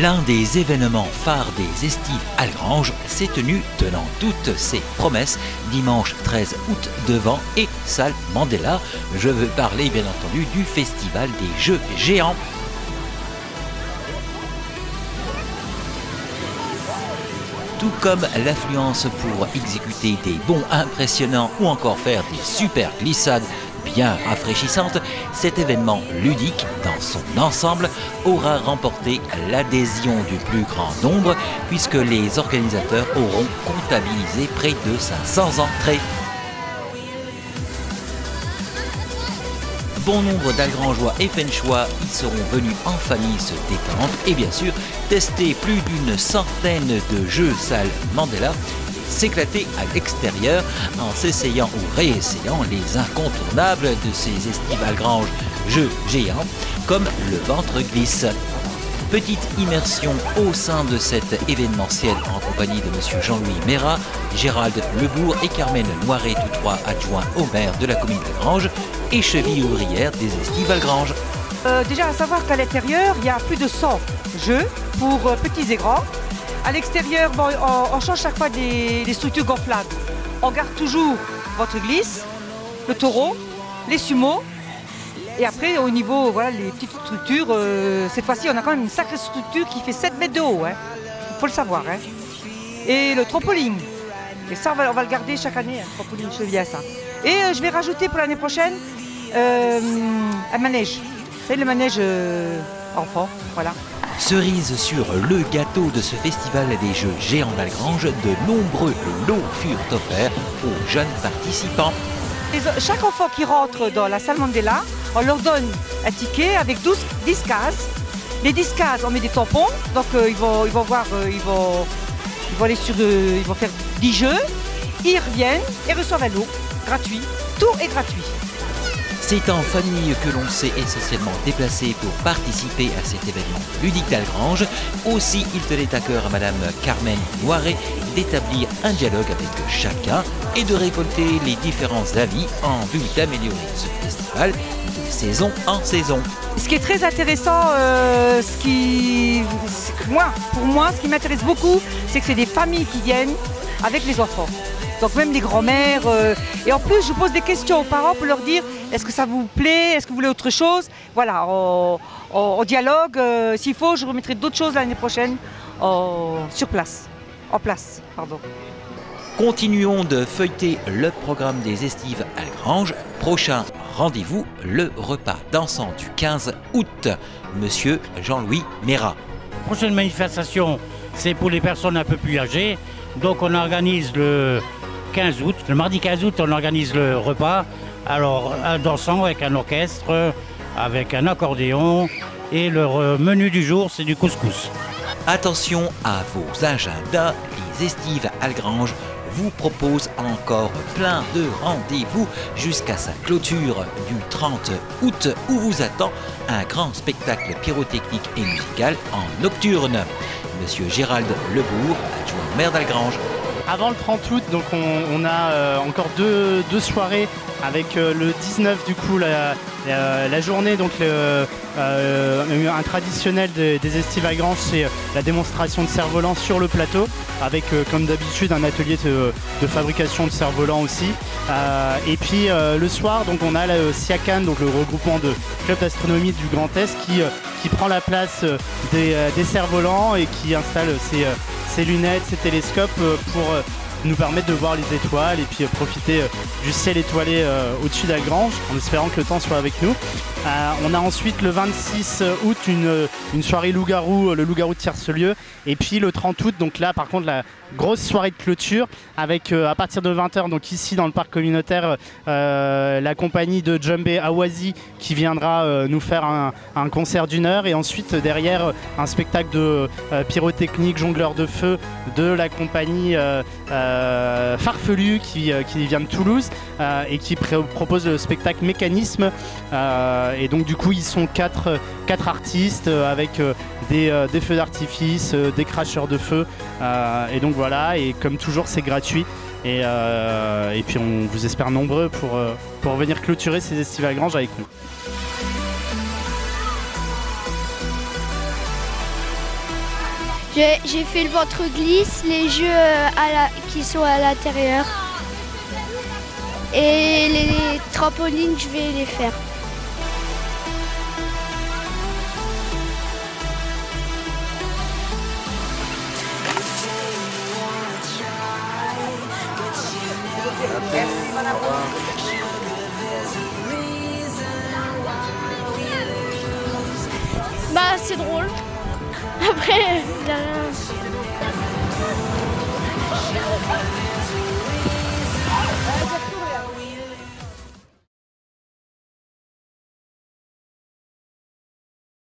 L'un des événements phares des Estives Algrange s'est tenu tenant toutes ses promesses dimanche 13 août devant et salle Mandela. Je veux parler bien entendu du Festival des Jeux Géants. Tout comme l'affluence pour exécuter des bonds impressionnants ou encore faire des super glissades bien rafraîchissantes, cet événement ludique dans son ensemble aura remporté l'adhésion du plus grand nombre puisque les organisateurs auront comptabilisé près de 500 entrées. Bon nombre d'Algrangeois et Fenchois y seront venus en famille se détendre et bien sûr tester plus d'une centaine de jeux salle Mandela et s'éclater à l'extérieur en s'essayant ou réessayant les incontournables de ces Estives Algrange jeux géants comme le ventre glisse. Petite immersion au sein de cet événementiel en compagnie de M. Jean-Louis Mérat, Gérald Lebourg et Carmen Noiret, tous trois adjoints au maire de la commune d'Algrange et cheville ouvrière des Estives Algrange. Déjà à savoir qu'à l'intérieur, il y a plus de 100 jeux pour petits et grands. À l'extérieur, bon, on change chaque fois des structures gonflables. On garde toujours ventre glisse, le taureau, les sumos. Et après, au niveau, voilà, les petites structures, cette fois-ci, on a quand même une sacrée structure qui fait 7 mètres de haut. Il faut le savoir. Et le trampoline. Et ça, on va le garder chaque année, le trampoline, je viens à ça. Et je vais rajouter pour l'année prochaine un manège. C'est le manège enfant, voilà. Cerise sur le gâteau de ce festival des Jeux Géants d'Algrange, de nombreux lots furent offerts aux jeunes participants. Chaque enfant qui rentre dans la salle Mandela, on leur donne un ticket avec 10 cases. Les 10 cases, on met des tampons, donc ils vont faire 10 jeux, ils reviennent et reçoivent un lot gratuit. Tout est gratuit. C'est en famille que l'on s'est essentiellement déplacé pour participer à cet événement ludique d'Algrange. Aussi, il tenait à cœur à Madame Carmen Noiret d'établir un dialogue avec chacun et de récolter les différents avis en vue d'améliorer ce festival de saison en saison. Ce qui est très intéressant, pour moi, ce qui m'intéresse beaucoup, c'est que c'est des familles qui viennent avec les enfants. Donc même les grands-mères. Et en plus, je pose des questions aux parents pour leur dire est-ce que ça vous plaît, est-ce que vous voulez autre chose. Voilà, on dialogue. S'il faut, je remettrai d'autres choses l'année prochaine sur place. En place, pardon. Continuons de feuilleter le programme des Estives Algrange. Prochain rendez-vous, le repas dansant du 15 août. Monsieur Jean-Louis Mérat. Prochaine manifestation, c'est pour les personnes un peu plus âgées. Donc on organise le 15 août, le mardi 15 août, on organise le repas. Alors un dansant avec un orchestre, avec un accordéon et le menu du jour c'est du couscous. Attention à vos agendas, les Estives Algrange vous propose encore plein de rendez-vous jusqu'à sa clôture du 30 août où vous attend un grand spectacle pyrotechnique et musical en nocturne. Monsieur Gérald Lebourg, adjoint maire d'Algrange. Avant le 30 août, donc on a encore deux soirées avec le 19 du coup la journée, donc un traditionnel des Estives Algrange, c'est la démonstration de cerfs-volants sur le plateau avec comme d'habitude un atelier de fabrication de cerfs-volants aussi. Et puis le soir, donc on a le SIACAN, donc le regroupement de clubs d'astronomie du Grand Est qui prend la place des cerfs-volants et qui installe ses lunettes, ses télescopes pour nous permettre de voir les étoiles et puis profiter du ciel étoilé au-dessus d'Algrange en espérant que le temps soit avec nous. On a ensuite le 26 août une soirée loup-garou, le loup-garou de Tiercelieu, et puis le 30 août, donc là par contre la grosse soirée de clôture avec à partir de 20 h, donc ici dans le parc communautaire, la compagnie de Djembé Awazi qui viendra nous faire un concert d'1 heure, et ensuite derrière un spectacle de pyrotechnique, jongleur de feu de la compagnie Farfelu qui vient de Toulouse et qui propose le spectacle Mécanisme. Et donc du coup ils sont quatre artistes avec des feux d'artifice, des cracheurs de feu, et donc voilà, et comme toujours c'est gratuit et puis on vous espère nombreux pour venir clôturer ces Estives Algrange avec nous. J'ai fait le ventre glisse, les jeux qui sont à l'intérieur. Et les trampolines, je vais les faire. Bah, c'est drôle. Après, il y a rien.